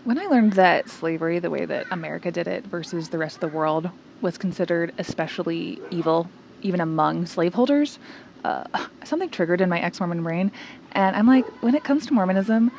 When I learned that slavery, the way that America did it versus the rest of the world, was considered especially evil, even among slaveholders, uh, something triggered in my ex-Mormon brain. And I'm like, when it comes to Mormonism,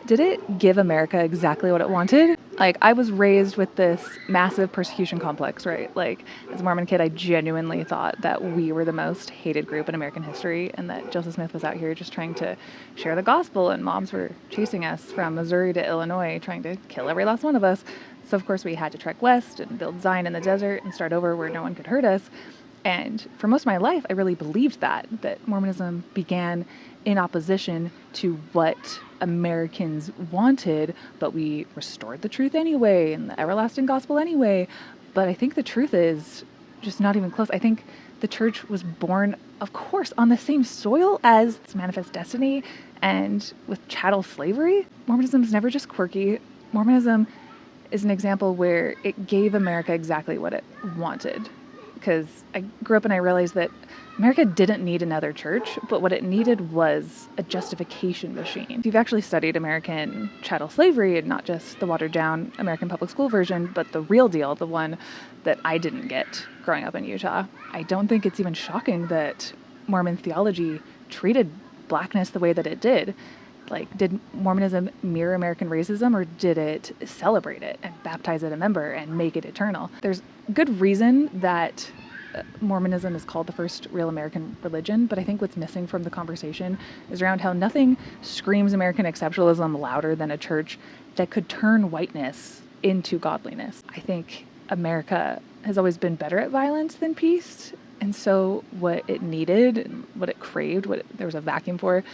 did it give America exactly what it wanted? Like, I was raised with this massive persecution complex, right? Like, as a Mormon kid, I genuinely thought that we were the most hated group in American history and that Joseph Smith was out here just trying to share the gospel, and mobs were chasing us from Missouri to Illinois, trying to kill every last one of us. So, of course, we had to trek west and build Zion in the desert and start over where no one could hurt us. And for most of my life, I really believed that Mormonism began in opposition to what Americans wanted, but we restored the truth anyway and the everlasting gospel anyway. But I think the truth is just not even close. I think the church was born, of course, on the same soil as its manifest destiny and with chattel slavery. Mormonism is never just quirky. Mormonism is an example where it gave America exactly what it wanted. Because I grew up and I realized that America didn't need another church, but what it needed was a justification machine. If you've actually studied American chattel slavery, and not just the watered down American public school version, but the real deal, the one that I didn't get growing up in Utah, I don't think it's even shocking that Mormon theology treated blackness the way that it did. Like, did Mormonism mirror American racism, or did it celebrate it and baptize it a member and make it eternal? There's good reason that Mormonism is called the first real American religion, but I think what's missing from the conversation is around how nothing screams American exceptionalism louder than a church that could turn whiteness into godliness. I think America has always been better at violence than peace, and so what it needed, what it craved, there was a vacuum for,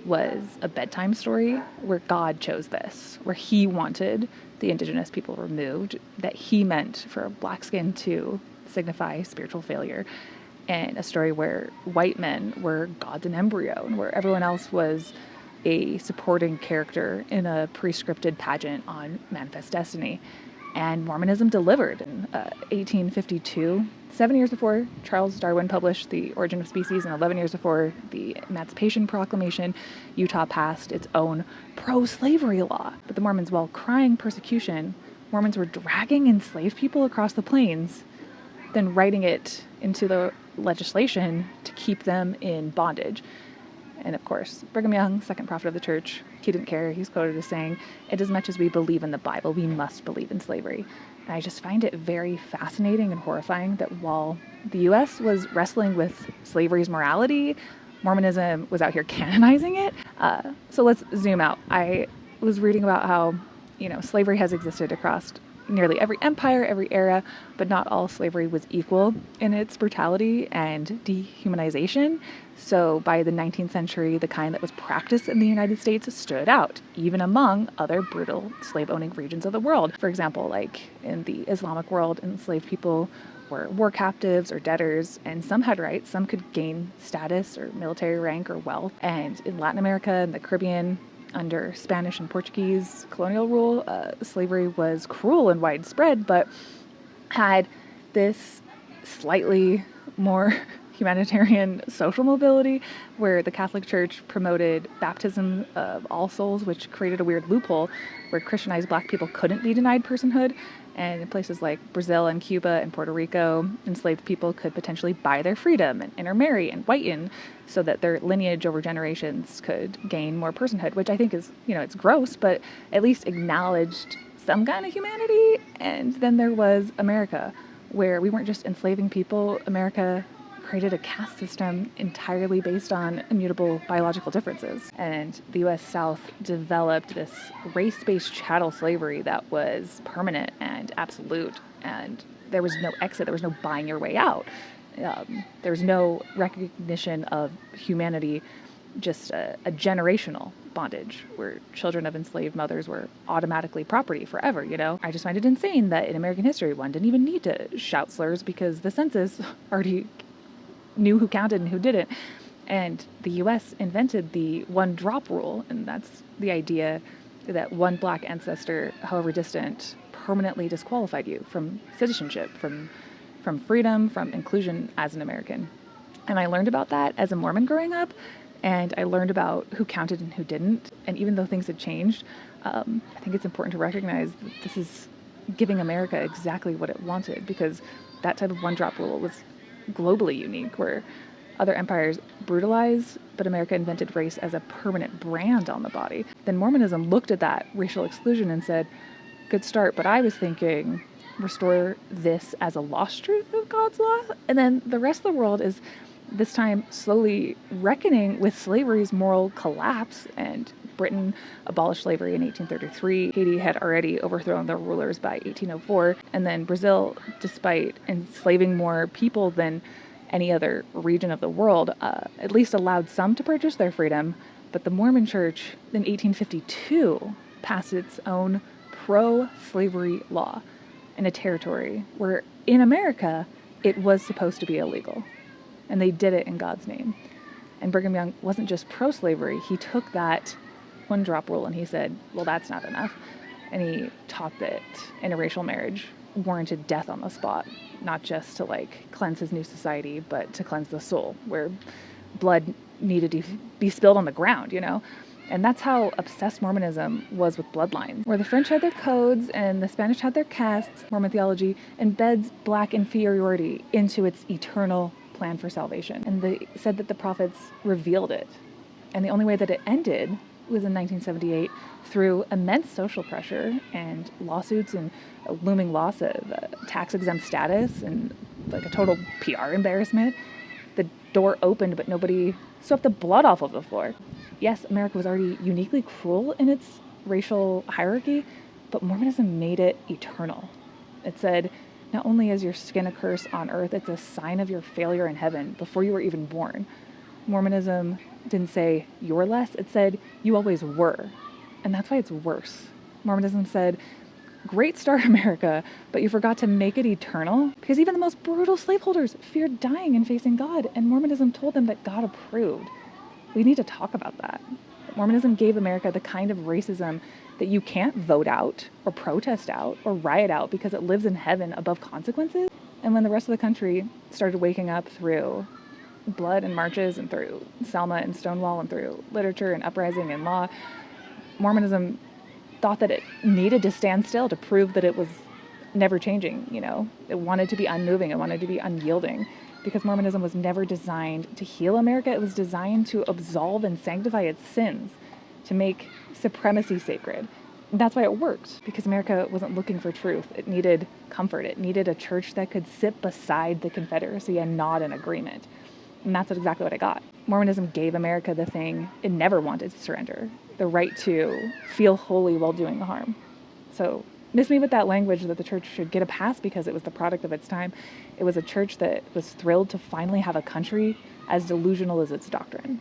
was a bedtime story where God chose this, where he wanted the indigenous people removed, that he meant for black skin to signify spiritual failure, and a story where white men were gods in embryo and where everyone else was a supporting character in a pre-scripted pageant on manifest destiny. And Mormonism delivered in 1852, 7 years before Charles Darwin published The Origin of Species, and 11 years before the Emancipation Proclamation. Utah passed its own pro-slavery law. But the Mormons, while crying persecution, Mormons were dragging enslaved people across the plains, then writing it into the legislation to keep them in bondage. And of course, Brigham Young, second prophet of the church, he didn't care. He's quoted as saying, "It as much as we believe in the Bible, we must believe in slavery." And I just find it very fascinating and horrifying that while the U.S. was wrestling with slavery's morality, Mormonism was out here canonizing it. So let's zoom out. I was reading about how, slavery has existed across nearly every empire, every era, but not all slavery was equal in its brutality and dehumanization. So by the 19th century, the kind that was practiced in the United States stood out, even among other brutal slave-owning regions of the world. For example, like in the Islamic world, enslaved people were war captives or debtors, and some had rights. Some could gain status or military rank or wealth. And in Latin America and the Caribbean, under Spanish and Portuguese colonial rule, slavery was cruel and widespread, but had this slightly more humanitarian social mobility, where the Catholic Church promoted baptism of all souls, which created a weird loophole where Christianized black people couldn't be denied personhood. And in places like Brazil and Cuba and Puerto Rico, enslaved people could potentially buy their freedom and intermarry and whiten so that their lineage over generations could gain more personhood, which I think is, it's gross, but at least acknowledged some kind of humanity. And then there was America, where we weren't just enslaving people. America created a caste system entirely based on immutable biological differences. And the U.S. South developed this race-based chattel slavery that was permanent and absolute. And there was no exit. There was no buying your way out. There was no recognition of humanity, just a generational bondage where children of enslaved mothers were automatically property forever, I just find it insane that in American history, one didn't even need to shout slurs because the census already knew who counted and who didn't. And the U.S. invented the one drop rule, and that's the idea that one black ancestor, however distant, permanently disqualified you from citizenship, from freedom, from inclusion as an American. And I learned about that as a Mormon growing up, and I learned about who counted and who didn't. And even though things had changed, I think it's important to recognize that this is giving America exactly what it wanted, because that type of one-drop rule was globally unique, where other empires brutalized, but America invented race as a permanent brand on the body. Then Mormonism looked at that racial exclusion and said, good start, but I was thinking restore this as a lost truth of God's law. And then the rest of the world is this time slowly reckoning with slavery's moral collapse, and Britain abolished slavery in 1833. Haiti had already overthrown their rulers by 1804. And then Brazil, despite enslaving more people than any other region of the world, at least allowed some to purchase their freedom. But the Mormon Church in 1852 passed its own pro-slavery law in a territory where in America it was supposed to be illegal. And they did it in God's name. And Brigham Young wasn't just pro-slavery. He took that one-drop rule and he said, well, that's not enough. And he taught that interracial marriage warranted death on the spot, not just to cleanse his new society, but to cleanse the soul, where blood needed to be spilled on the ground, And that's how obsessed Mormonism was with bloodlines. Where the French had their codes and the Spanish had their castes, Mormon theology embeds black inferiority into its eternal plan for salvation. And they said that the prophets revealed it. And the only way that it ended was in 1978 through immense social pressure and lawsuits and a looming loss of tax-exempt status and a total PR embarrassment. The door opened, but nobody swept the blood off of the floor. Yes, America was already uniquely cruel in its racial hierarchy, but Mormonism made it eternal. It said, not only is your skin a curse on earth, it's a sign of your failure in heaven before you were even born. Mormonism didn't say you're less, it said you always were. And that's why it's worse. Mormonism said, great start, America, but you forgot to make it eternal, because even the most brutal slaveholders feared dying and facing God, and Mormonism told them that God approved. We need to talk about that. Mormonism gave America the kind of racism that you can't vote out or protest out or riot out because it lives in heaven above consequences. And when the rest of the country started waking up through blood and marches and through Selma and Stonewall and through literature and uprising and law, Mormonism thought that it needed to stand still to prove that it was never changing, It wanted to be unmoving, it wanted to be unyielding, because Mormonism was never designed to heal America. It was designed to absolve and sanctify its sins, to make supremacy sacred. And that's why it worked, because America wasn't looking for truth. It needed comfort. It needed a church that could sit beside the Confederacy and nod in agreement. And that's exactly what it got. Mormonism gave America the thing it never wanted to surrender, the right to feel holy while doing harm. So miss me with that language that the church should get a pass because it was the product of its time. It was a church that was thrilled to finally have a country as delusional as its doctrine.